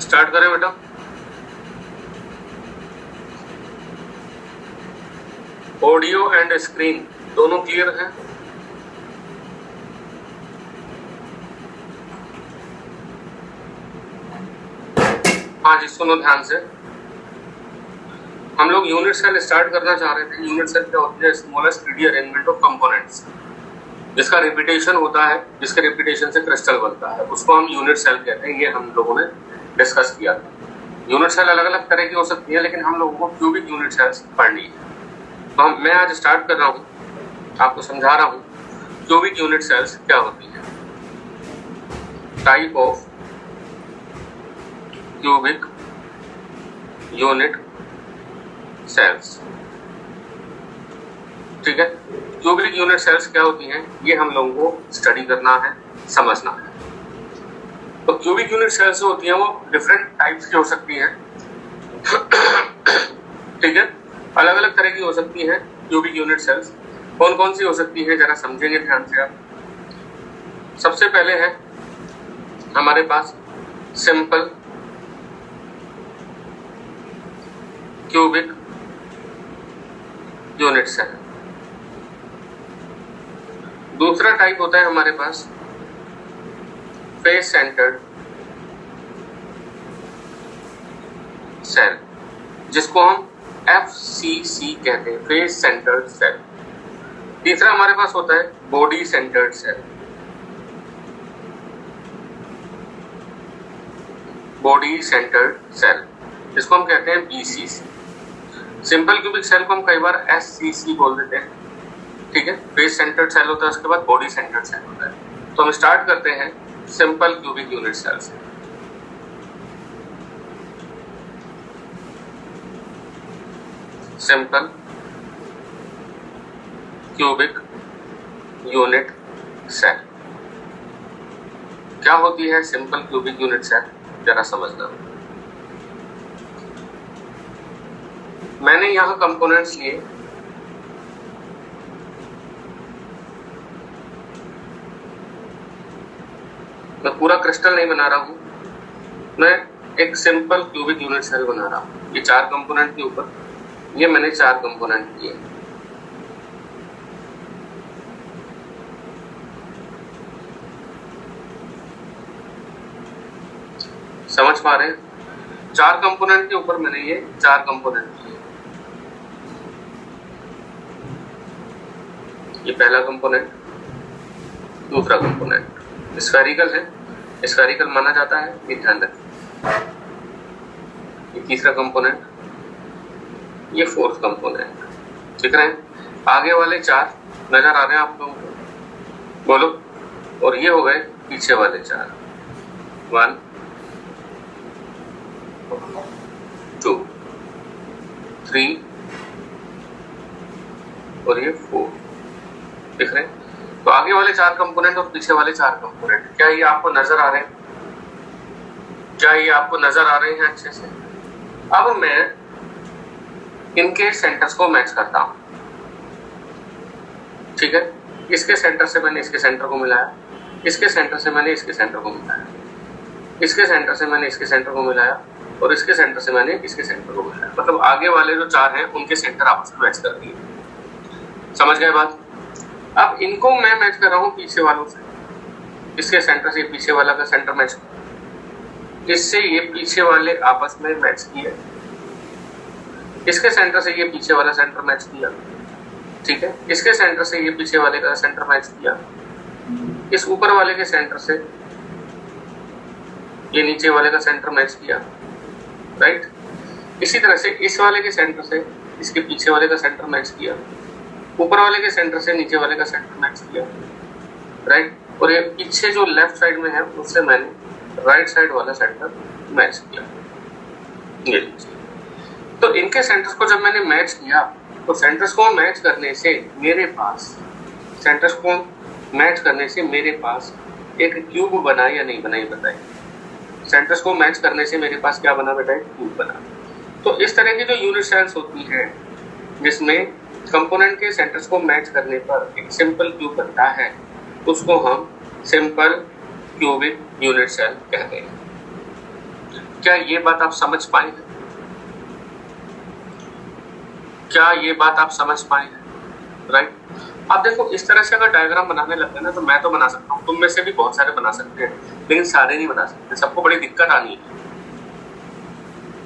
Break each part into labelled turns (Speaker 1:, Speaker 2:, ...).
Speaker 1: Start करें बेटा। Audio and screen दोनों क्लियर हैं? हाँ जी, सुनो ध्यान से। हम लोग यूनिट सेल स्टार्ट करना चाह रहे थे। यूनिट सेल क्या होती है? Smallest 3D arrangement of components, जिसका रिपीटेशन होता है, जिसके रिपीटेशन से क्रिस्टल बनता है, उसको हम यूनिट सेल कहते हैं। ये हम लोगों ने डिस्कस किया था। यूनिट सेल अलग अलग तरह की हो सकती है, लेकिन हम लोगों को क्यूबिक यूनिट सेल्स पढ़नी है। तो मैं आज स्टार्ट कर रहा हूँ, आपको समझा रहा हूँ क्यूबिक यूनिट सेल्स क्या होती है। Type of cubic unit cells, ठीक है। क्यूबिक यूनिट सेल्स क्या होती हैं, ये हम लोगों को स्टडी करना है, समझना है। तो क्यूबिक यूनिट सेल्स जो होती हैं वो डिफरेंट टाइप्स की हो सकती हैं, ठीक है। अलग अलग तरह की हो सकती हैं क्यूबिक यूनिट सेल्स। कौन कौन सी हो सकती है जरा समझेंगे ध्यान से आप। सबसे पहले है हमारे पास सिंपल क्यूबिक यूनिट सेल। दूसरा टाइप होता है हमारे पास फेस सेंटर्ड सेल, जिसको हम FCC कहते हैं, फेस सेंटर्ड सेल। तीसरा हमारे पास होता है body centred cell, body centred cell, जिसको हम कहते हैं BCC। सिंपल क्यूबिक सेल को हम कई बार SCC बोल देते हैं, ठीक है। फेस सेंटर्ड सेल होता है, उसके बाद बॉडी सेंटर्ड सेल होता है। तो हम स्टार्ट करते हैं सिंपल क्यूबिक यूनिट सेल से। सिंपल क्यूबिक यूनिट सेल क्या होती है? सिंपल क्यूबिक यूनिट सेल जरा समझना। मैंने यहां कंपोनेंट्स लिए, मैं पूरा क्रिस्टल नहीं बना रहा हूं, मैं एक सिंपल क्यूबिक यूनिट सेल बना रहा हूं। ये 4 कंपोनेंट के ऊपर, ये मैंने 4 कंपोनेंट किए। समझ पा रहे हैं? 4 कंपोनेंट के ऊपर मैंने ये 4 कंपोनेंट किए। ये पहला कंपोनेंट, दूसरा कंपोनेंट स्फेरिकल है, स्फेरिकल माना जाता है, ये ध्यान रखें। ये तीसरा कंपोनेंट, ये फोर्थ कंपोनेंट, दिख रहे हैं? आगे वाले 4 नजर आ रहे हैं आप लोगों को? बोलो। और ये हो गए पीछे वाले 4, 1 2 3 और ये 4, दिख रहे हैं? तो आगे वाले 4 कंपोनेंट और पीछे वाले 4 कंपोनेंट, क्या ये आपको नजर आ रहे हैं? क्या ये आपको नजर आ रहे हैं अच्छे से? अब मैं इनके सेंटर्स को मैच करता हूं, ठीक है। इसके सेंटर से मैंने इसके सेंटर को मिलाया, इसके सेंटर से मैंने इसके सेंटर को मिलाया, इसके सेंटर से मैंने इसके सेंटर को मिलाया, और इसके सेंटर से मैंने इसके सेंटर को मिलाया। मतलब आगे वाले जो 4 हैं उनके सेंटर आपस में मैच कर दिए। समझ गए बात? अब इनको मैं मैच कर रहा हूं पीछे वालों से। इसके सेंटर से पीछे वाला का सेंटर मैच, इससे ये पीछे वाले आपस में मैच किया, इसके सेंटर से ये पीछे वाला सेंटर मैच किया, ठीक है। इसके सेंटर से ये पीछे वाले का सेंटर मैच किया, इस ऊपर वाले के सेंटर से ये नीचे वाले का सेंटर मैच किया, राइट। इसी तरह से इस वाले के सेंटर से इसके पीछे वाले का सेंटर मैच किया, ऊपर वाले के सेंटर से नीचे वाले का सेंटर मैच किया, राइट। और ये पीछे जो लेफ्ट साइड में है उससे मैंने राइट साइड वाला सेंटर मैच किया। ये तो इनके सेंटर्स को जब मैंने मैच किया, तो सेंटर्स को मैच करने से मेरे पास एक क्यूब बना या नहीं बना, ये बताइए। सेंटर्स को मैच करने से मेरे पास क्या बना बेटा? क्यूब बना। तो इस तरह की जो यूनिट सेल्स होती हैं, जिसमें कंपोनेंट के सेंटर्स को मैच करने पर एक सिंपल क्यूब बनता है, उसको हम सिंपल क्यूबिक यूनिट सेल कहते हैं। क्या ये बात आप समझ पाए हैं? क्या ये बात आप समझ पाए हैं? राइट। आप देखो इस तरह से अगर डायग्राम बनाने लगते हैं ना, तो मैं तो बना सकता हूँ, तुम में से भी बहुत सारे बना सकते हैं, लेकिन सारे नहीं बना सकते, सबको बड़ी दिक्कत आनी है।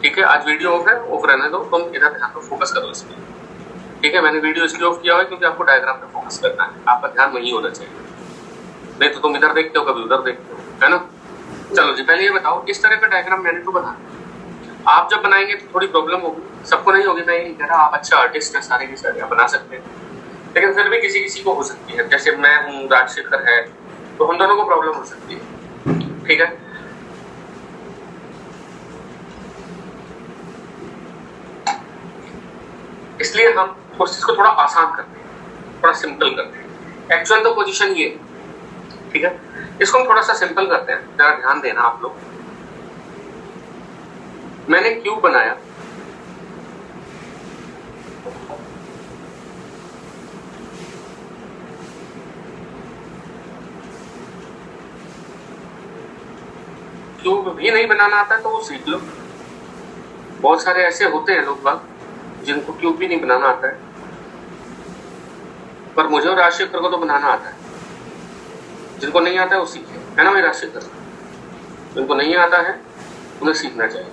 Speaker 1: ठीक है, आज वीडियो ऑफ है, ऑफ रहने दो, तुम इधर ध्यान दो, फोकस करो इसमें। ठीक है, मैंने वीडियो इसलिए ऑफ किया है क्योंकि आपको डायग्राम पे फोकस करना है, आपका ध्यान वहीं होना चाहिए, नहीं तो तुम इधर देखते हो कभी उधर देखते हो, है ना। चलो जी, पहले ये बताओ, इस तरह का डायग्राम मैंने तो बना, आप जब बनाएंगे तो थोड़ी प्रॉब्लम होगी, सबको नहीं होगी, मैं ये नहीं कह रहा, आप अच्छा आर्टिस्ट है, सारे के सारे आप बना सकते हैं, लेकिन फिर भी किसी किसी को हो सकती है, जैसे मैं हूँ, राजशेखर है, तो हम दोनों को प्रॉब्लम हो सकती है। ठीक है, इसलिए हम उस चीज को थोड़ा आसान करते हैं, थोड़ा सिंपल करते हैं। एक्चुअल तो पोजीशन ये, ठीक है, इसको हम थोड़ा सा सिंपल करते हैं, जरा ध्यान देना आप लोग। मैंने क्यूब बनाया, क्यूब भी नहीं बनाना आता है तो वो सीख लो, बहुत सारे ऐसे होते हैं लोग बाग जिनको क्यूब भी नहीं बनाना आता है, पर मुझे और राजशेखर को तो बनाना आता है। जिनको नहीं आता है वो सीखे, है ना भाई राजशेखर, जिनको नहीं आता है उन्हें सीखना चाहिए।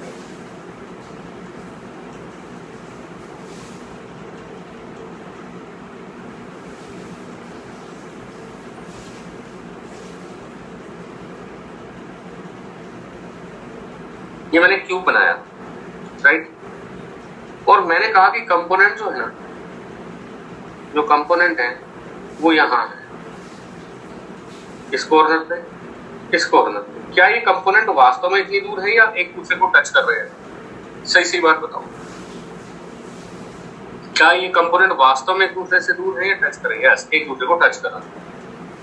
Speaker 1: ये मैंने क्यूब बनाया, राइट, और मैंने कहा कि कंपोनेंट जो है ना, जो कंपोनेंट है वो यहां है, इस कॉर्नर पे, इस कॉर्नर पे। क्या ये कंपोनेंट वास्तव में इतनी दूर है या एक दूसरे को टच कर रहे हैं? सही सही बात बताओ, क्या ये कंपोनेंट वास्तव में एक दूसरे से दूर है या टच कर रहे हैं? एक दूसरे को टच कर रहा है,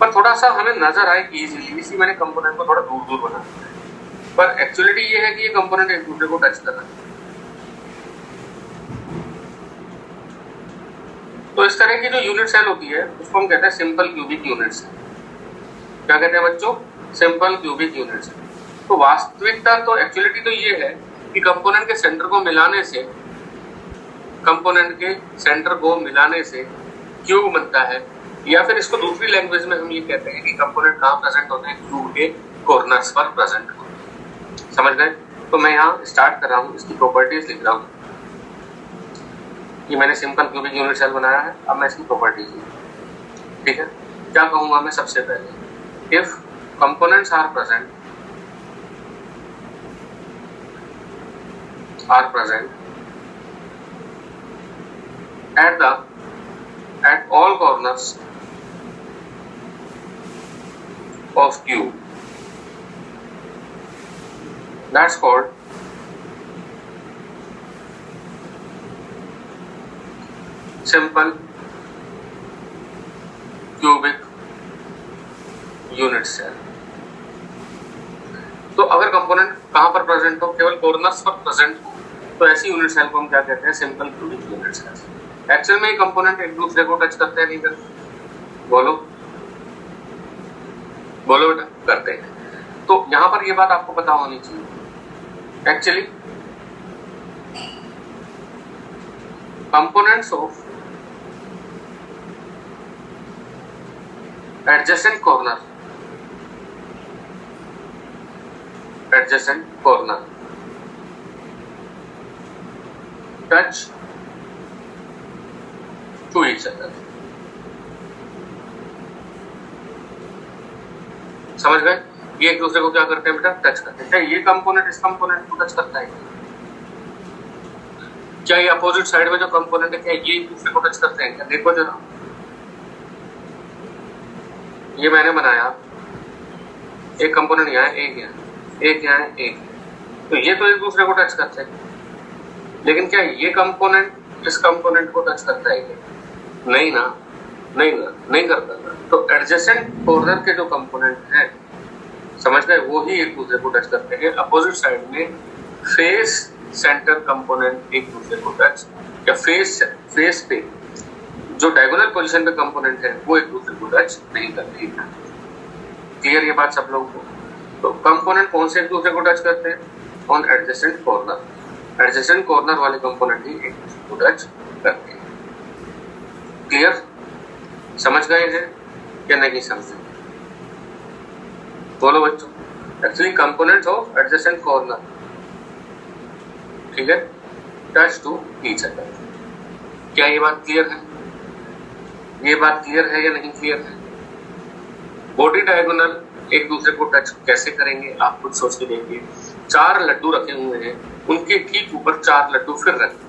Speaker 1: पर थोड़ा सा हमें नजर आए इजीली, इसलिए मैंने कंपोनेंट को थोड़ा दूर दूर बना दिया, पर एक्चुअलिटी ये है कि ये कंपोनेंट एक दूसरे को टच कर रहा है। तो इस तरह की जो यूनिट सेल होती है उसको हम कहते हैं सिंपल क्यूबिक यूनिट सेल। क्या कहते हैं बच्चों? Simple cubic unit cell. तो वास्तविकता तो एक्चुअलिटी तो ये है कि कंपोनेंट के सेंटर को मिलाने से, कंपोनेंट के सेंटर को मिलाने से क्यूब बनता है, या फिर इसको दूसरी लैंग्वेज में हम ये कहते हैं कि कंपोनेंट कहाँ प्रेजेंट होते हैं? क्यूब के कॉर्नर्स पर प्रेजेंट होते हैं। समझ गए? तो मैं यहाँ स्टार्ट कर रहा हूँ, इसकी प्रॉपर्टीज लिख रहा हूँ। ये मैंने सिंपल क्यूबिक यूनिट सेल बनाया है, अब मैं इसकी प्रॉपर्टीज लिखूँ। ठीक है, क्या कहूंगा मैं सबसे पहले? If components are present at all corners of cube, that's called simple cubic unit cell। तो अगर कंपोनेंट कहां पर प्रेजेंट हो? केवल कॉर्नर्स पर प्रेजेंट हो, तो ऐसी यूनिट सेल को हम क्या कहते हैं? Simple cubic unit cell. Actual में ये कंपोनेंट एक दूसरे को टच करते हैं नहीं करते? बोलो बोलो बेटा, करते हैं। तो यहां पर ये बात आपको पता होनी चाहिए, actually components of adjacent corner touch to each other। समझ गए? ये एक दूसरे को क्या करते हैं बेटा? टच करते हैं। क्या ये कंपोनेंट इस कंपोनेंट को टच करता है? क्या ये अपोजिट साइड में जो कंपोनेंट है, क्या ये एक दूसरे को टच करते हैं? क्या देखो जरा, ये मैंने बनाया, एक कंपोनेंट यहाँ है, एक यहाँ, एक यहाँ है, एक, तो ये तो एक दूसरे को टच करते हैं, लेकिन क्या ये कंपोनेंट इस कंपोनेंट को टच करता है क्या? नहीं ना, नहीं करता ना। तो एडजेसेंट कॉर्नर के जो कंपोनेंट हैं, समझ गए, वो ही एक दूसरे को टच करते हैं। अपोजिट साइड में फेस सेंटर कंपोनेंट एक दूसरे को टच, या फेस पे जो डायगोनल पोजीशन पे कंपोनेंट है वो एक दूसरे को टच नहीं करते। क्लियर ये बात सब लोगों को? तो कंपोनेंट कौन से एक दूसरे को टच करते हैं? On adjacent corner. Adjacent corner वाले कंपोनेंट ही एक दूसरे को टच करते हैं। क्लियर? समझ गए हैं या नहीं समझे? बोलो बच्चों। Actually components of adjacent corner, ठीक है, टच टू ईच अदर। क्या ये बात क्लियर है? ये बात क्लियर है या नहीं क्लियर है? बॉडी डायगोनल एक दूसरे को टच कैसे करेंगे आप खुद सोच के देखिए। 4 लड्डू रखे हुए हैं, उनके ठीक ऊपर 4 लड्डू फिर रखें।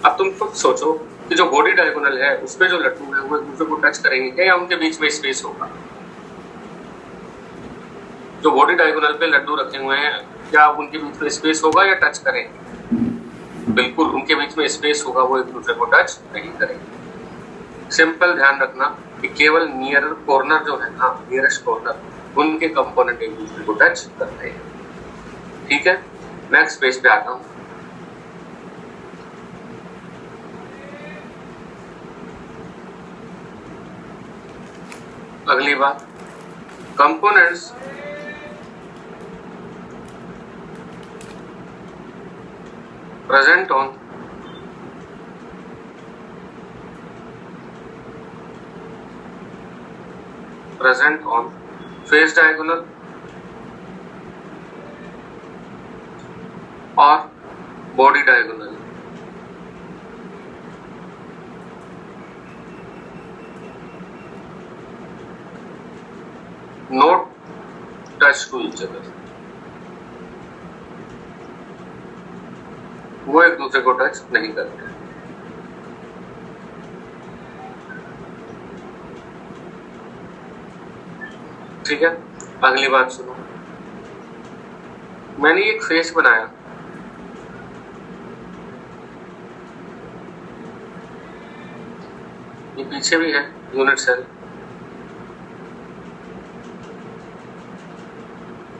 Speaker 1: अब तुम खुद सोचो कि जो बॉडी डायगोनल है उस पे जो लड्डू है वो एक दूसरे को टच करेंगे क्या, या उनके बीच में स्पेस होगा? जो बॉडी डायगोनल पे लड्डू रखे हुए हैं, क्या उनके बीच में स्पेस होगा या टच करेंगे? बिल्कुल उनके बीच में स्पेस होगा, वो एक दूसरे को टच नहीं करेंगे। सिंपल ध्यान रखना कि केवल नियर कॉर्नर जो है ना, नियरेस्ट कॉर्नर, उनके कंपोनेंट एक दूसरे को टच करते हैं। ठीक है, नेक्स्ट पेज पे आता हूं। अगली बात, components present on face diagonal or body diagonal, not touch to each other। वो एक दूसरे को टच नहीं करते। ठीक है, अगली बात सुनो। मैंने एक फेस बनाया, ये पीछे भी है यूनिट सेल।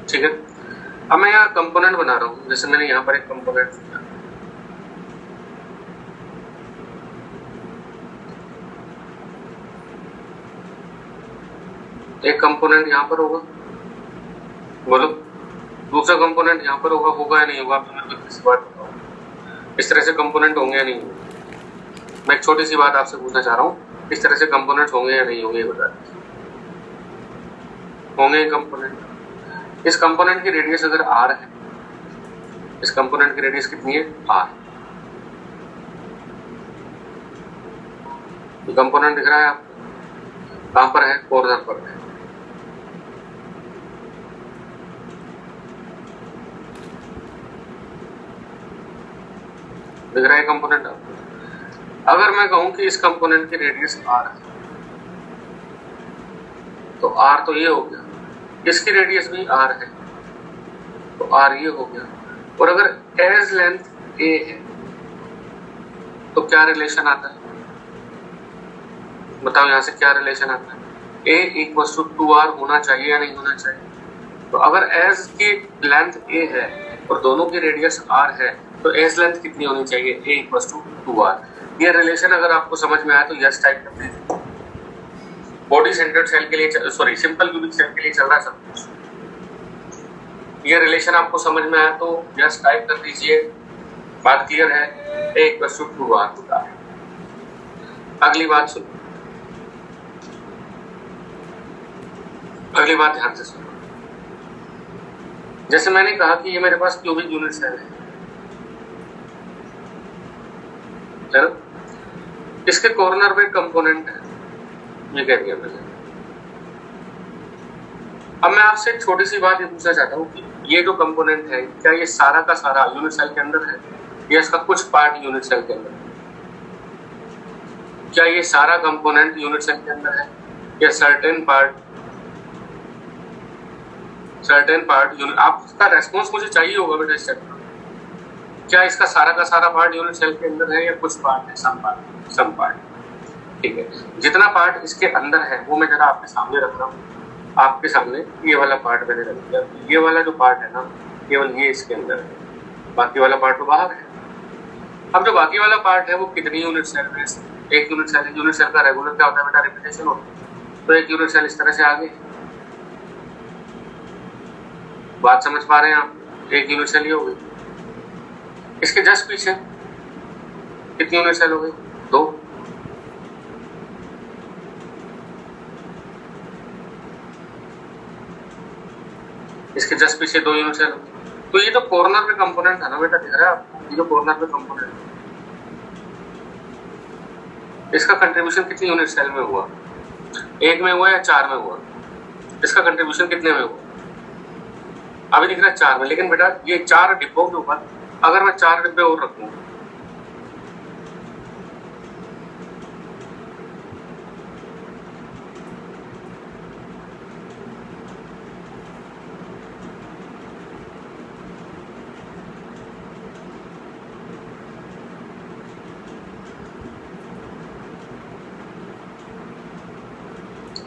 Speaker 1: ठीक है, अब मैं यहाँ कंपोनेंट बना रहा हूं। जैसे मैंने यहाँ पर एक कंपोनेंट बनाया, एक कंपोनेंट यहाँ पर होगा, बोलो। दूसरा कंपोनेंट यहाँ पर होगा या नहीं होगा? आप मेरे को किसी बात बताओ, इस तरह से कंपोनेंट होंगे या नहीं होंगे? मैं एक छोटी सी बात आपसे पूछना चाह रहा हूँ, इस तरह से कंपोनेंट होंगे या नहीं होंगे, बता दीजिए। होंगे कंपोनेंट। इस कंपोनेंट की रेडियस अगर r है, इस कंपोनेंट की रेडियस कितनी है? r। कंपोनेंट दिख रहा है आपको? कहां पर है? कॉर्नर पर है। दिख रहा है कंपोनेंट आपको? अगर मैं कहूं कि इस कंपोनेंट की रेडियस r है, तो r तो ये हो गया, इसकी रेडियस भी r है, तो r ये हो गया। और अगर एज लेंथ a है तो क्या रिलेशन आता है? बताओ यहां से क्या रिलेशन आता है? a इक्वल्स टू 2r होना चाहिए या नहीं होना चाहिए? तो अगर एज की लेंथ a है और दोनों की रेडियस r है, तो एज लेंथ कितनी होनी चाहिए? a equals to 2r। ये रिलेशन अगर आपको समझ में आया तो यस टाइप कर दीजिए। बॉडी सेंटर्ड सेल के लिए, सॉरी सिंपल क्यूबिक सेल के लिए चल रहा है सब कुछ। ये रिलेशन आपको समझ में आया तो यस टाइप कर दीजिए। बात क्लियर है? a इक्वल्स टू 2r होता है। अगली बात सुनो, अगली बात ध्यान से सुनो। जैसे मैंने कहा कि ये मेरे पास क्यूबिक यूनिट सेल है, चलो इसके कॉर्नर पे कंपोनेंट है, ये कह दिया मैंने। अब मैं आपसे एक छोटी सी बात ये पूछना चाहता हूँ कि ये जो कंपोनेंट है, क्या ये सारा का सारा यूनिट सेल के अंदर है या इसका कुछ पार्ट यूनिट सेल के अंदर है? क्या ये सारा कंपोनेंट यूनिट सेल के अंदर है या सर्टेन पार्ट यूनिट? आपका रेस्पॉन्स मुझे चाहिए होगा बेटा इस चैप्टर। क्या इसका सारा का सारा पार्ट यूनिट सेल के अंदर है या कुछ पार्ट है? Some part. ठीक है, जितना पार्ट इसके अंदर है वो मैं जरा आपके सामने रख रहा हूँ। आपके सामने ये वाला पार्ट मैंने रख दिया। ये वाला जो पार्ट है ना, केवल ये इसके अंदर है, बाकी वाला पार्ट तो बाहर है। अब जो बाकी वाला पार्ट है वो कितनी यूनिट सेल में? एक यूनिट सेल है। यूनिट सेल का रेगुलर क्या होता है बेटा? रिपीटेशन होता है। तो एक यूनिट सेल इस तरह से आगे। बात समझ पा रहे हैं आप? एक यूनिट सेल ये हो गई। इसके जस्ट पीछे कितनी यूनिट सेल हो गई? 2। इसके जस्ट पीछे 2 यूनिट सेल हो गई। तो ये जो कॉर्नर पे कंपोनेंट है ना बेटा, दिख रहा है आपको? ये जो कॉर्नर पे कंपोनेंट, इसका कंट्रीब्यूशन कितनी यूनिट सेल में हुआ? 1 में हुआ या 4 में हुआ? इसका कंट्रीब्यूशन कितने में हुआ? अभी दिख रहा है 4 में, लेकिन बेटा ये 4 डिब्बों के ऊपर अगर मैं 4 डिब्बे और रखूं,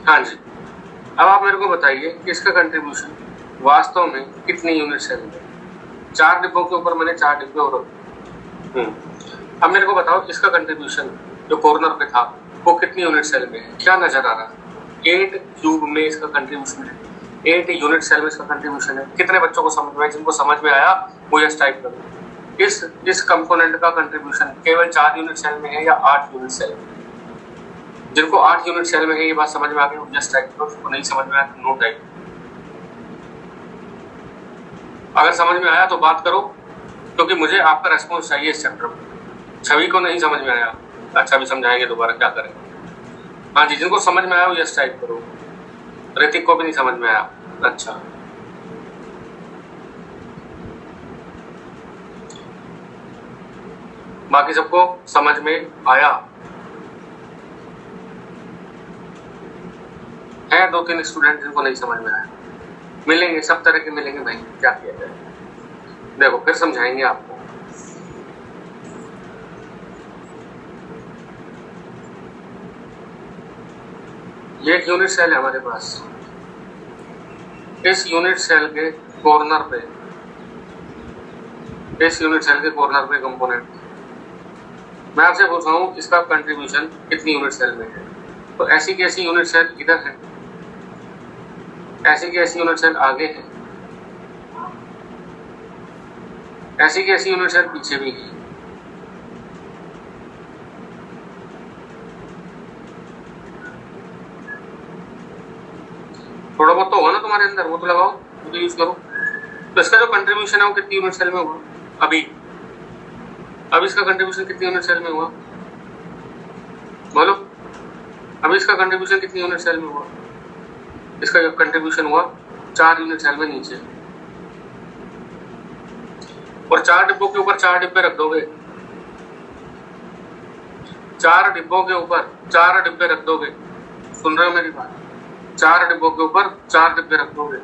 Speaker 1: हाँ जी, अब आप मेरे को बताइए कि इसका कंट्रीब्यूशन वास्तव में कितनी यूनिट सेल में? 4 डिब्बों के ऊपर मैंने 4 डिब्बे और अब मेरे को बताओ इसका कंट्रीब्यूशन जो कॉर्नर पे था वो कितनी यूनिट सेल में है? क्या नजर आ रहा है? 8 क्यूब में इसका कंट्रीब्यूशन है, 8 यूनिट सेल में इसका कंट्रीब्यूशन है। कितने बच्चों को समझ में? जिनको समझ में आया वो यस टाइप करो। इस कंपोनेंट का कंट्रीब्यूशन केवल 4 यूनिट सेल में है या 8 यूनिट सेल में? जिनको 8 यूनिट सेल में है ये बात समझ में आ गई, जस्ट टाइप करो। जिनको नहीं समझ में आया तो नो टाइप। अगर समझ में आया तो बात करो, क्योंकि मुझे आपका रेस्पॉन्स चाहिए इस चैप्टर में। छवि को नहीं समझ में आया, अच्छा भी समझाएंगे दोबारा, क्या करें। हाँ जी, जिनको समझ में आया वो यस टाइप करो। ऋतिक को भी नहीं समझ में आया, अच्छा। बाकी सबको समझ में आया है? 2-3 स्टूडेंट जिनको नहीं समझ में आया मिलेंगे, सब तरह के मिलेंगे भाई, क्या किया जाए। देखो फिर समझाएंगे आपको। ये एक यूनिट सेल है हमारे पास। इस यूनिट सेल के कॉर्नर पे, इस यूनिट सेल के कॉर्नर पे कंपोनेंट, मैं आपसे पूछ रहा हूं इसका कंट्रीब्यूशन कितनी यूनिट सेल में है? तो ऐसी की ऐसी यूनिट सेल इधर है, ऐसी की ऐसी यूनिट सेल आगे है, ऐसी की ऐसी यूनिट सेल पीछे भी है। थोड़ा बहुत तो होगा ना तुम्हारे अंदर, वो तो लगाओ, वो तो यूज करो। तो इसका जो कंट्रीब्यूशन है वो कितनी यूनिट सेल में हुआ? अब इसका कंट्रीब्यूशन कितनी यूनिट सेल में हुआ? बोलो। अभी इसका कंट्रीब्यूशन कितनी यूनिट सेल में हुआ? इसका कंट्रीब्यूशन हुआ 4 यूनिट सेल में नीचे। और 4 डिब्बों के ऊपर 4 डिब्बे रख दोगे, 4 डिब्बों के ऊपर 4 डिब्बे रख दोगे, सुन रहे हो मेरी बात? 4 डिब्बों के ऊपर 4 डिब्बे रख दोगे,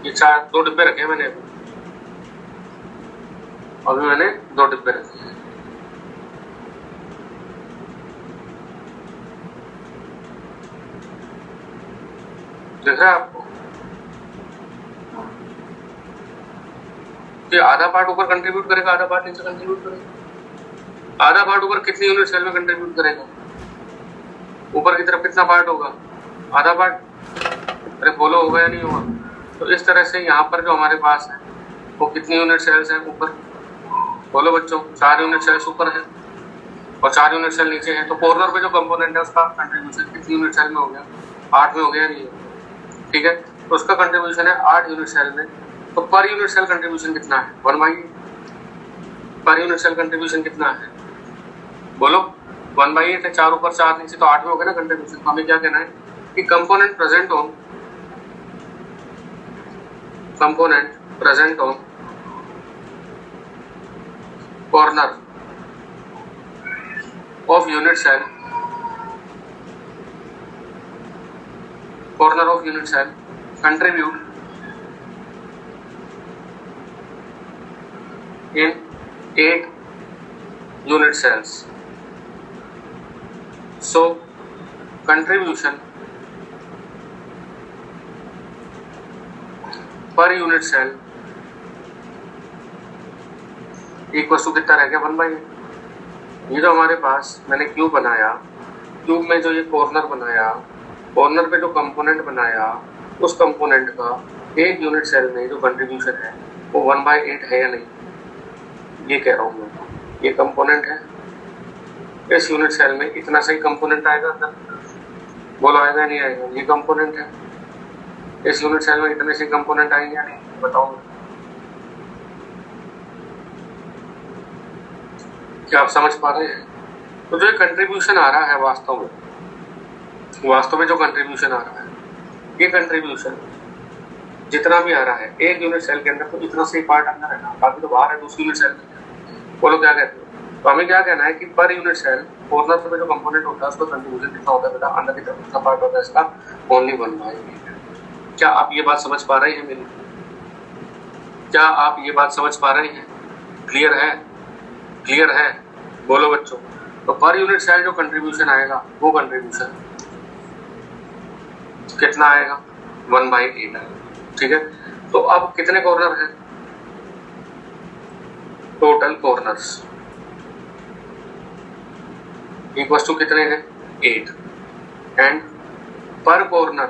Speaker 1: ये 2 डिब्बे रखे मैंने, अभी मैंने 2 डिब्बे रखे हैं। दिख रहा है आपको? ये आधा पार्ट ऊपर कंट्रीब्यूट करेगा, आधा पार्ट नीचे कंट्रीब्यूट करेगा। आधा पार्ट ऊपर कितनी यूनिट सेल में कंट्रीब्यूट करेगा? ऊपर की तरफ कितना पार्ट होगा? आधा पार्ट। अरे बोलो, होगा या नहीं होगा? तो इस तरह से यहाँ पर जो हमारे पास है वो कितनी यूनिट सेल्स हैं ऊपर? बोलो बच्चों, 4 यूनिट सेल्स ऊपर है और 4 यूनिट सेल नीचे है। तो कॉर्नर पे जो कंपोनेंट है उसका कंट्रीब्यूशन कितनी यूनिट सेल में हो गया? 8 में हो गया, नहीं? ठीक है, तो उसका कंट्रीब्यूशन है 8 यूनिट सेल में। तो पर यूनिट सेल कंट्रीब्यूशन कितना है? 1/8। पर यूनिट सेल कंट्रीब्यूशन कितना है? बोलो। 1/8 है, 4 ऊपर 4 नीचे, तो 8 में हो गया ना कंट्रीब्यूशन। तो हमें क्या कहना है कि component present on corner of unit cell contribute in 8 unit cells. So contribution per unit cell equal to कितना रह गया 1/8। ये जो हमारे पास मैंने क्यूब बनाया, क्यूब में जो ये कॉर्नर बनाया, कॉर्नर पे जो कंपोनेंट बनाया, उस कंपोनेंट का एक यूनिट सेल में जो कंट्रीब्यूशन है वो 1/8 है या नहीं, ये कह रहा हूँ मैं। ये कंपोनेंट है, इस यूनिट सेल में इतना सही कंपोनेंट आएगा अंदर, बोलो आएगा नहीं आएगा? ये कंपोनेंट है, इस यूनिट सेल में इतने से कंपोनेंट आएंगे या नहीं, बताओ। क्या आप समझ पा रहे हैं? तो जो कंट्रीब्यूशन आ रहा है वास्तव में जो कंट्रीब्यूशन आ रहा है, ये कंट्रीब्यूशन जितना भी आ रहा है एक यूनिट सेल के अंदर, तो इतना से पार्ट अंदर है ना, बाकी तो बाहर है दूसरी यूनिट सेल में। बोलो क्या कहते हो? तो हमें क्या कहना है कि पर यूनिट सेल कॉर्नर पे जो कंपोनेंट होता है उसका कंट्रीब्यूशन कितना होता है बेटा, अंदर की तरफ कितना पार्ट होता है इसका, ओनली 1/8। क्या आप ये बात समझ पा रहे हैं मेरी? क्या आप ये बात समझ पा रहे हैं? क्लियर है? क्लियर है? बोलो बच्चों। तो पर यूनिट सेल जो कंट्रीब्यूशन आएगा वो कंट्रीब्यूशन कितना आएगा, 1/8 आएगा। ठीक है, तो अब कितने कॉर्नर हैं? टोटल कॉर्नर्स इक्वल टू कितने हैं, 8। एंड पर कॉर्नर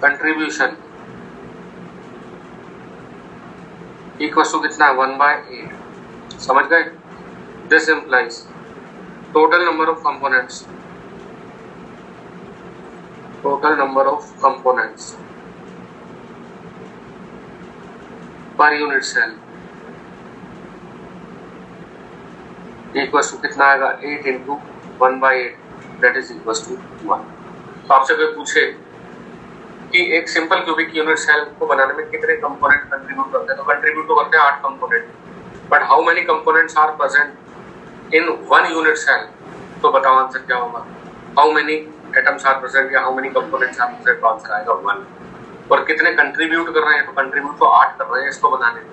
Speaker 1: कंट्रीब्यूशन इक्वल टू कितना है, 1/8। समझ गए? This implies total number of components per unit cell equal to कितना आएगा, 8 into 1/8, that is equal to 1। तो आपसे कोई पूछे कि एक सिंपल क्यूबिक यूनिट सेल को बनाने में कितने कंपोनेंट कंट्रीब्यूट करते हैं, तो कंट्रीब्यूट तो करते हैं 8 component, but how many components are present in 1 unit cell? तो बताओ आंसर क्या होगा, how many atoms are present या how many components are present, answer आएगा 1। और कितने कंट्रीब्यूट कर रहे हैं, तो कंट्रीब्यूट तो 8 कर रहे हैं इसको बनाने में,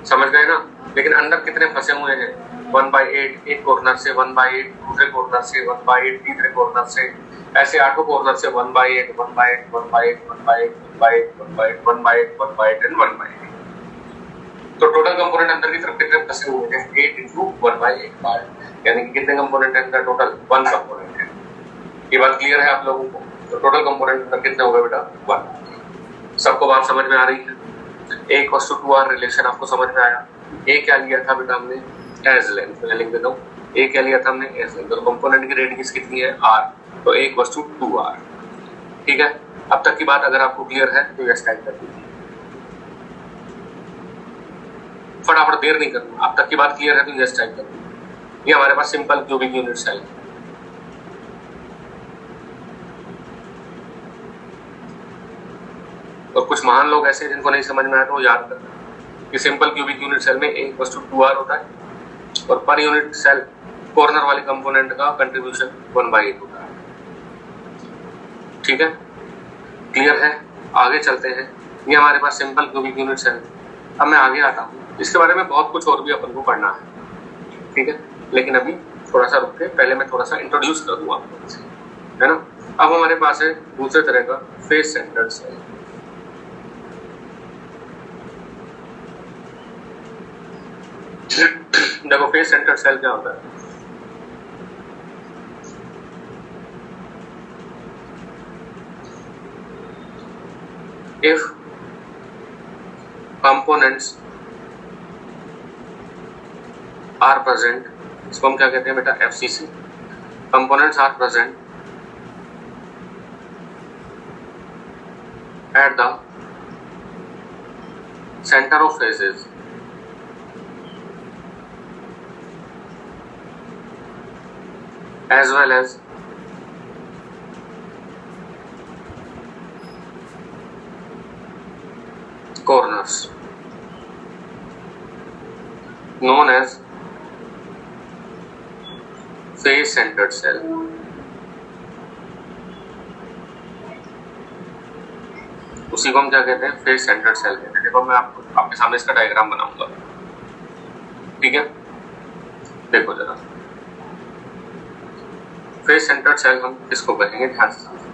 Speaker 1: समझ गए ना? लेकिन अंदर कितने फंसे हुए हैं, 1/8 एक कॉर्नर से, 1/8 दूसरे कॉर्नर से, 1/8 तीसरे कॉर्नर से, ऐसे 8 कॉर्नर से 1/8 एंड 1/8। तो टोटल कंपोनेंट अंदर की तरफ कितने फंसे हुए हैं, 8 इंटू 1/8 पार्ट, यानी कि कितने कंपोनेंट है अंदर, टोटल 1 कंपोनेंट है। ये बात क्लियर है आप लोगों को? तो टोटल कंपोनेंट अंदर कितने हो गए बेटा, 1। सबको बात समझ में आ रही है? A = 2R रिलेशन आपको समझ में आया? A क्या लिया था बेटा हमने, एज लेंथ, मैं लिख देता हूँ। A क्या लिया था हमने, एज लेंथ। तो कंपोनेंट की रेडियस कितनी है, R, तो A = 2R। ठीक है, अब तक की बात अगर आपको क्लियर है तो यस टाइप कर दीजिए, फटाफट, देर नहीं करना। अब तक की बात क्लियर है तो यस टाइप कर दीजिए। ये हमारे पास सिंपल क्यूबिक यूनिट सेल है। और कुछ महान लोग ऐसे जिनको नहीं समझ में आया तो याद करना कि सिंपल क्यूबिक यूनिट सेल में A = 2R होता है और पर यूनिट सेल कॉर्नर वाले कंपोनेंट का कंट्रीब्यूशन 1/8 होता है। ठीक है, क्लियर है? आगे चलते हैं। ये हमारे पास सिंपल क्यूबिक यूनिट सेल। अब मैं आगे आता हूँ, इसके बारे में बहुत कुछ और भी अपन को पढ़ना है, ठीक है, लेकिन अभी थोड़ा सा रुक के पहले मैं थोड़ा सा इंट्रोड्यूस कर दूँ आपको, है ना। अब हमारे पास है दूसरे तरह का फेस सेंटर्ड सेल। देखो फेस सेंटर्ड सेल क्या होता है। इफ कंपोनेंट्स आर प्रेजेंट, इसको हम क्या कहते हैं बेटा, FCC। Components are present at the centre of faces as well as corners known as face centered cell। उसी को हम क्या कहते हैं, फेस सेंटर्ड सेल कहते हैं। देखो मैं आपके सामने इसका डायग्राम बनाऊंगा, ठीक है। देखो जरा, फेस सेंटर्ड सेल हम किसको कहेंगे, ध्यान से समझो।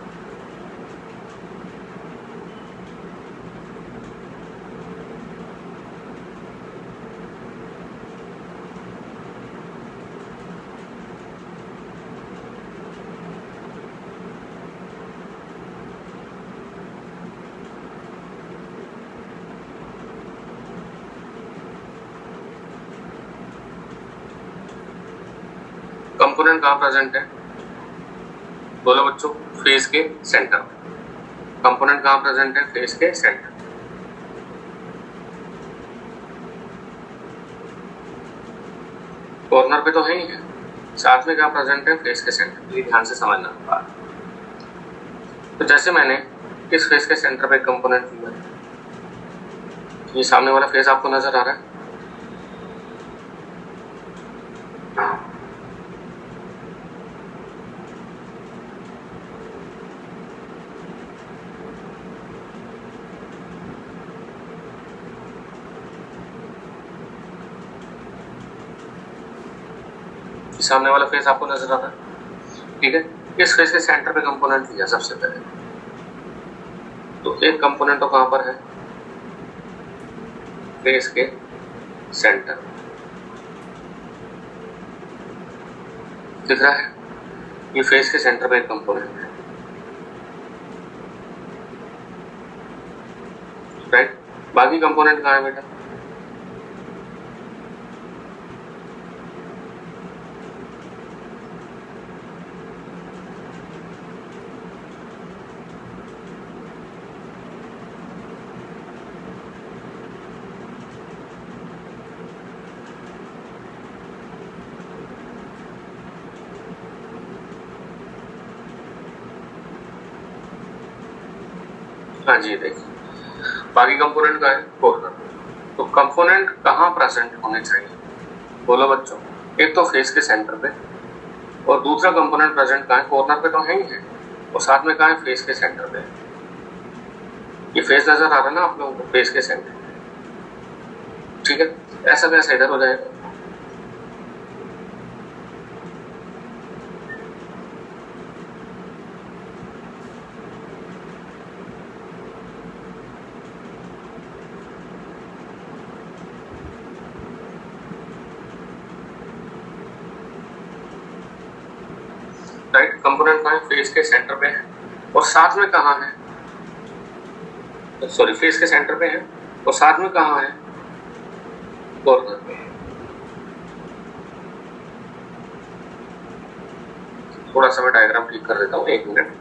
Speaker 1: कंपोनेंट कहाँ प्रेजेंट है, बोलो बच्चों, फेस के सेंटर में। कंपोनेंट कहाँ प्रेजेंट है, फेस के सेंटर। कॉर्नर पे तो है ही है, साथ में क्या प्रेजेंट है, फेस के सेंटर। ये ध्यान से समझना होगा। तो जैसे मैंने इस फेस के सेंटर पे कंपोनेंट लिया, ये सामने वाला फेस आपको नजर आ रहा है, सामने वाला फेस आपको नजर आ रहा है, ठीक है। इस फेस के सेंटर पे कंपोनेंट लिया सबसे पहले, तो एक कंपोनेंट तो कहां पर है, फेस के सेंटर, दिख रहा है, ये फेस के सेंटर पे एक कंपोनेंट है, राइट। बाकी कंपोनेंट कहां है बेटा, हाँ जी देखिए, बाकी कंपोनेंट का है कॉर्नर। तो कंपोनेंट कहाँ प्रेजेंट होने चाहिए, बोलो बच्चों, एक तो फेस के सेंटर पे, और दूसरा कंपोनेंट प्रेजेंट कहाँ है, कॉर्नर पे तो है ही है, और साथ में कहाँ है, फेस के सेंटर पे। ये फेस नजर आ रहा है ना आप लोगों को, फेस के सेंटर, ठीक है। ऐसा कैसे इधर हो जाएगा, राइट। कंपोनेंट कहाँ है, फेस के सेंटर पे है, और साथ में कहाँ है, सॉरी, फेस के सेंटर पे है और साथ में कहाँ है, कॉर्नर पे है। थोड़ा सा मैं डायग्राम ठीक कर देता हूँ, एक मिनट।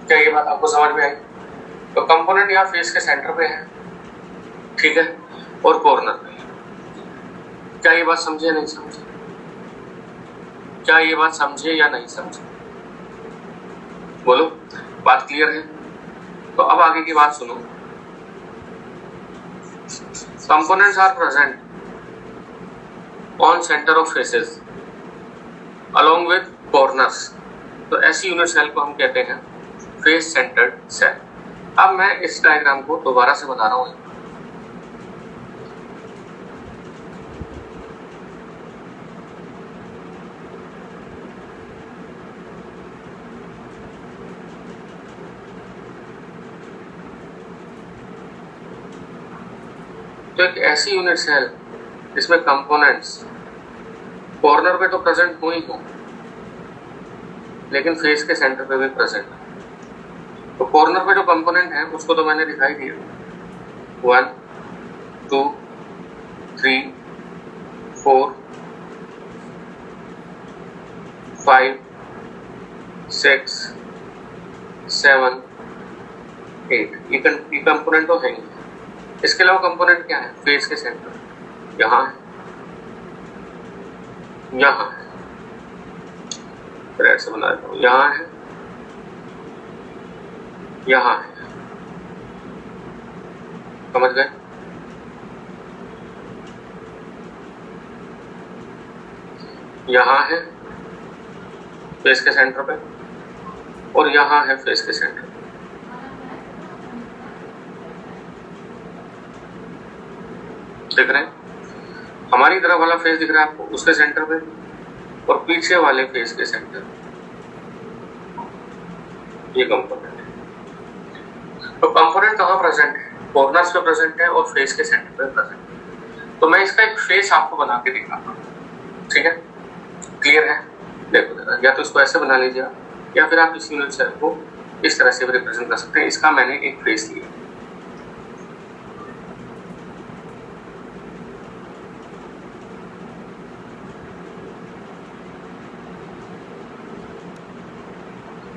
Speaker 1: क्या ये बात आपको समझ में आई? तो कंपोनेंट यहाँ फेस के सेंटर पे है, ठीक है, और कॉर्नर पे है। क्या ये बात समझे या नहीं समझे, क्या ये बात समझे या नहीं समझे, बोलो, बात क्लियर है? तो अब आगे की बात सुनो। Components are present on centre of faces along with corners. तो ऐसी यूनिट सेल को हम कहते हैं फेस सेंटर्ड सेल। अब मैं इस डायग्राम को दोबारा से बना रहा हूं। तो एक ऐसी यूनिट सेल जिसमें कंपोनेंट्स कॉर्नर पे तो प्रेजेंट हो ही हो, लेकिन फेस के सेंटर पे भी प्रेजेंट है। तो कॉर्नर पे जो कंपोनेंट है उसको तो मैंने दिखाई दिया, 1 2 3 4 5 6 7 8, ये कंपोनेंट तो है ही। इसके अलावा कंपोनेंट क्या है, फेस के सेंटर यहाँ है, यहाँ है, फिर ऐसे बना देता हूँ, यहाँ है, यहाँ है, समझ गए? यहाँ है फेस के सेंटर पे और यहाँ है फेस के सेंटर पे। देख रहे हैं? हमारी तरफ वाला फेस दिख रहा है आपको उसके सेंटर पे और पीछे वाले फेस के सेंटर। ये कंपोनेंट है। तो कंपोनेंट कहाँ प्रेजेंट है? कॉर्नर्स पे प्रेजेंट है और फेस के सेंटर पे प्रेजेंट है। तो मैं इसका एक फेस आपको बना के दिखाता हूँ, ठीक है? क्लियर है? देखो जरा, या तो इसको ऐसे बना लीजिए या फिर आप इस यूनिट सेल को इस तरह से रिप्रेजेंट कर सकते हैं। इसका मैंने एक फेस लिया,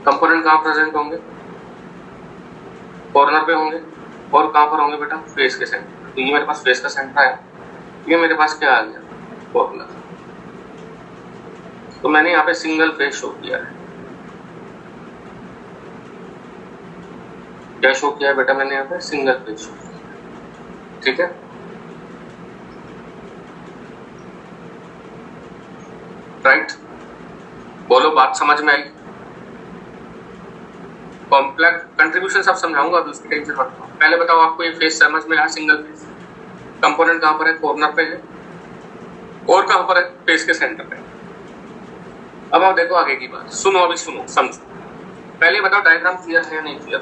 Speaker 1: कंपोनेंट कहाँ प्रेजेंट होंगे? कॉर्नर पे होंगे और कहाँ पर होंगे बेटा? फेस के सेंटर। तो ये मेरे पास फेस का सेंटर आया, ये मेरे पास क्या आ गया? कॉर्नर। तो मैंने यहाँ पे सिंगल फेस शो किया है। क्या शो किया है बेटा? मैंने यहाँ पे सिंगल फेस शो किया, ठीक है? राइट? बोलो, बात समझ में आई? कॉम्प्लेक्स कंट्रीब्यूशन सब समझाऊंगा, अभी उसकी टेंशन मत लो। पहले बताओ, आपको ये फेस समझ में आया? Single phase. कंपोनेंट कहाँ पर है? कॉर्नर पे है। और कहाँ पर है? फेस के सेंटर पे। अब आप देखो आगे की बात, सुनो, अभी सुनो, समझो। पहले बताओ डायग्राम क्लियर है या नहीं क्लियर?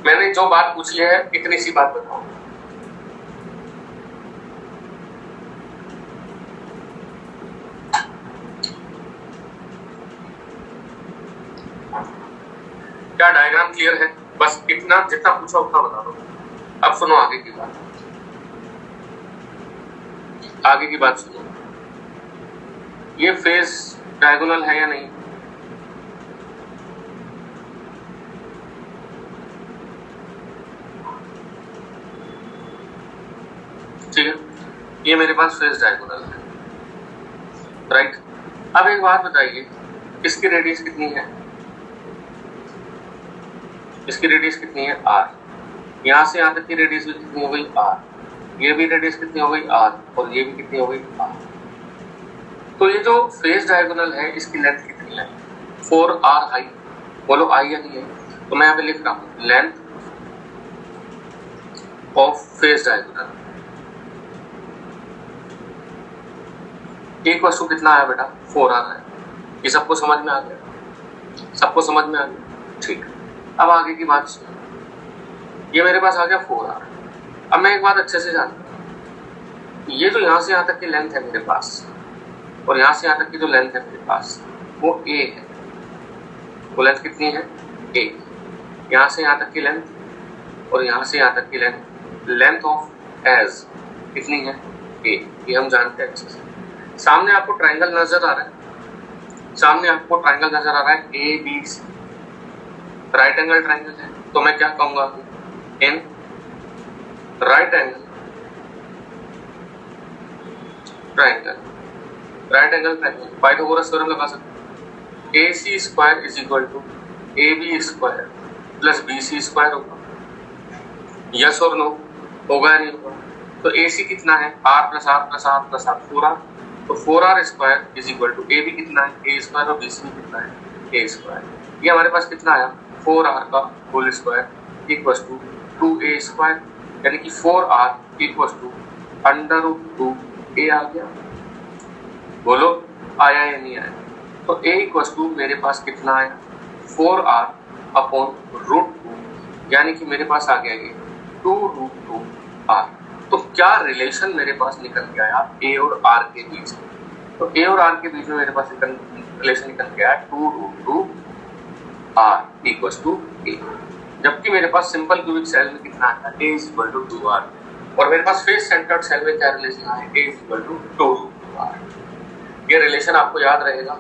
Speaker 1: मैंने जो बात पूछी है इतनी सी बात बताओ। क्या डायग्राम क्लियर है? बस इतना, जितना पूछा उतना बता दो। अब सुनो आगे की बात, आगे की बात सुनो। ये फेस डायगोनल है या नहीं? ठीक है, ये मेरे पास फेस डायगोनल है, राइट? अब एक बात बताइए, इसकी रेडियस कितनी है? इसकी रेडियस कितनी है? r। यहां से यहां तक की रेडियस भी कितनी हो गई? r। ये भी रेडियस कितनी हो गई? r। और ये भी कितनी हो गई? r। तो ये जो फेस डायगोनल है इसकी लेंथ कितनी है? 4r high. बोलो आई या नहीं है? तो मैं यहाँ पे लिख रहा हूँ लेंथ ऑफ फेस डायगोनल एक वस्तु कितना है बेटा? 4r है। ये सबको समझ में आ गया? सबको समझ में आ गया? ठीक। अब आगे की बात सुनो, ये मेरे पास आ गया 4r। अब मैं एक बात अच्छे से जानता हूँ, ये जो यहाँ से यहाँ तक की लेंथ है मेरे पास और यहाँ से यहाँ तक की जो लेंथ है मेरे पास वो a है। वो लेंथ कितनी है? a। यहाँ से यहाँ तक की लेंथ और यहाँ से यहाँ तक की लेंथ, लेंथ ऑफ एज कितनी है? a। ये हम जानते हैं अच्छे से। सामने आपको ट्रायंगल नजर आ रहा है, सामने आपको ट्रायंगल नजर आ रहा है ABC, राइट एंगल ट्रायंगल है। तो मैं क्या कहूंगा? In right angle triangle, right angle triangle Pythagoras theorem लगा सकते हैं। AC square is equal to AB square plus BC square होगा। यस और नो? होगा या नहीं होगा? तो AC कितना है? R plus R plus R plus R, 4R। तो 4R square is equal to AB कितना है? A स्क्वायर और BC कितना है? A square. ये हमारे पास कितना आया? 4R का whole square equal to 2A square, यानी कि 4R इक्वल टू √2A आ गया। बोलो आया या नहीं आया? तो A इक्वल टू मेरे पास कितना आया? 4R अपॉन √2, यानी कि मेरे पास आ गया ये 2√2R। तो क्या रिलेशन मेरे पास निकल के आया A और R के बीच? तो A और R के बीच में मेरे पास रिलेशन निकल के आया 2√2R इक्वल टू A। जबकि मेरे पास सिंपल क्यूबिक सेल में कितना आता है? A is equal to 2R। और मेरे पास फेस सेंटर्ड सेल में क्या रिलेशन आया? A is equal to 2√2R। ये रिलेशन आपको याद रहेगा?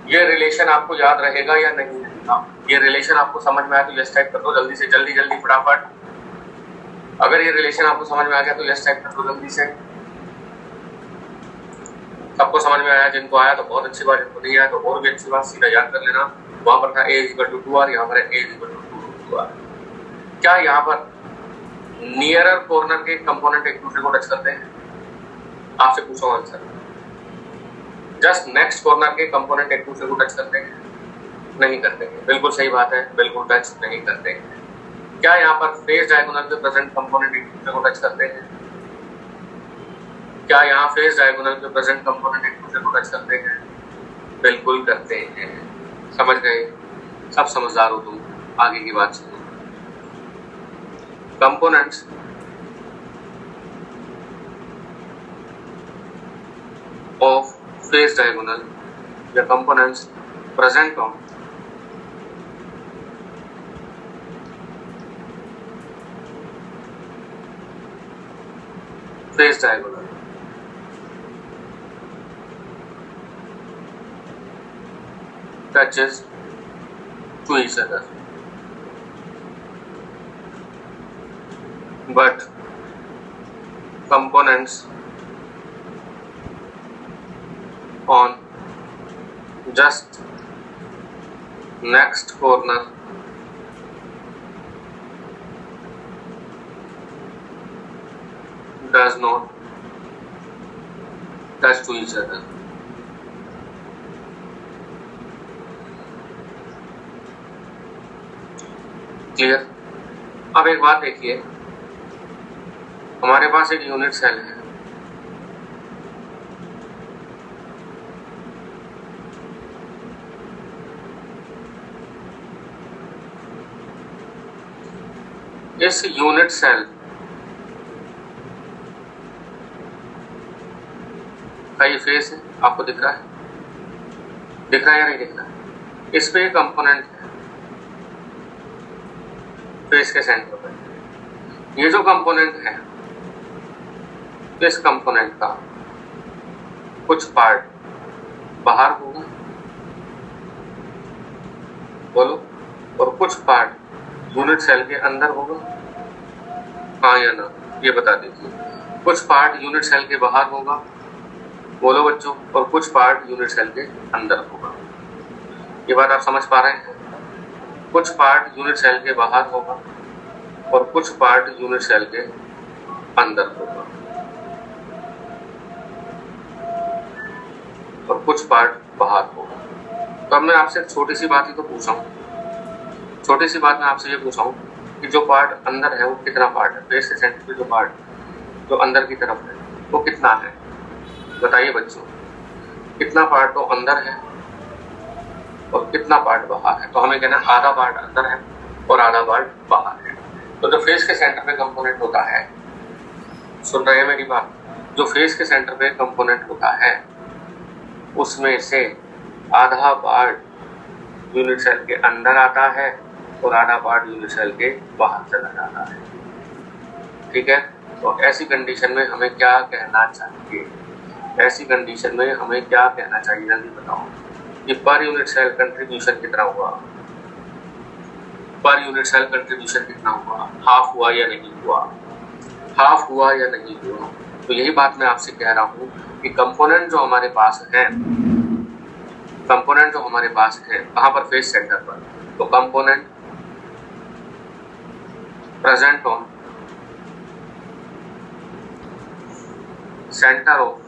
Speaker 1: ये रिलेशन आपको याद रहेगा या नहीं रहेगा? ये रिलेशन आपको समझ में आया तो यस टाइप कर दो जल्दी से, जल्दी जल्दी फटाफट। अगर ये रिलेशन आपको समझ में आ गया तो यस टाइप कर दो जल्दी से। सबको समझ में आया? जिनको आया तो बहुत अच्छी बात, जिनको नहीं आया तो और भी अच्छी बात, सीधा याद कर लेना। वहां पर था a = 2r, यहाँ पर a = 2r। क्या यहाँ पर नियरर कॉर्नर के कंपोनेंट एक दूसरे को टच करते हैं? आपसे पूछो आंसर। जस्ट नेक्स्ट कॉर्नर के कंपोनेंट एक दूसरे को टच करते हैं? नहीं करते हैं। बिल्कुल सही बात है, बिल्कुल टच नहीं करते हैं। क्या यहाँ पर फेस डायगोनल के प्रेजेंट कंपोनेंट एक दूसरे को टच करते हैं? क्या यहाँ फेस डायगोनल के प्रेजेंट कंपोनेंट एक दूसरे को टच करते हैं? बिल्कुल करते हैं। समझ गए? सब समझदार हो तुम। आगे की बात सुनो। कंपोनेंट्स ऑफ फेस डायगोनल या components present on face diagonal touches to each other, but components on just next corner does not touch to each other. Clear? अब एक बात देखिए, हमारे पास एक यूनिट सेल है, इस यूनिट सेल का ये फेस है, आपको दिख रहा है? दिख रहा है या नहीं दिख रहा है? इस पे एक कंपोनेंट है फेस के सेंटर पर। ये जो कंपोनेंट है, इस कंपोनेंट का कुछ पार्ट बाहर होगा, बोलो, और कुछ पार्ट यूनिट सेल के अंदर होगा। हाँ या ना, ये बता दीजिए। कुछ पार्ट यूनिट सेल के बाहर होगा, बोलो बच्चों, और कुछ पार्ट यूनिट सेल के अंदर होगा। ये बात आप समझ पा रहे हैं? कुछ पार्ट यूनिट सेल के बाहर होगा और कुछ पार्ट यूनिट सेल के अंदर होगा, और कुछ पार्ट बाहर होगा। तो अब मैं आपसे एक छोटी सी बात ही तो पूछा हूँ, छोटी सी बात मैं आपसे ये पूछा हूँ कि जो पार्ट अंदर है वो कितना पार्ट है? फेस के सेंटर पे जो पार्ट जो अंदर की तरफ है वो कितना है? बताइए बच्चों, कितना पार्ट तो अंदर है और कितना पार्ट बाहर है? तो हमें कहना है आधा पार्ट अंदर है और आधा पार्ट बाहर है। तो जो फेस के सेंटर पे कंपोनेंट होता है, सुन रहे हैं मेरी बात? जो फेस के सेंटर पे कंपोनेंट होता है उसमें से आधा पार्ट यूनिट सेल के अंदर आता है और आधा पार्ट यूनिट सेल के बाहर चला जाता है। ठीक है? तो ऐसी कंडीशन में हमें क्या कहना चाहिए? ऐसी कंडीशन में हमें क्या कहना चाहिए? जल्दी बताओ कि पर यूनिट सेल कंट्रीब्यूशन कितना हुआ? पर यूनिट सेल कंट्रीब्यूशन कितना हुआ? हाफ हुआ या नहीं हुआ? हाफ हुआ या नहीं हुआ? तो यही बात मैं आपसे कह रहा हूँ कि कंपोनेंट जो हमारे पास है, कंपोनेंट जो हमारे पास है कहाँ पर? फेस सेंटर पर। तो component present on centre of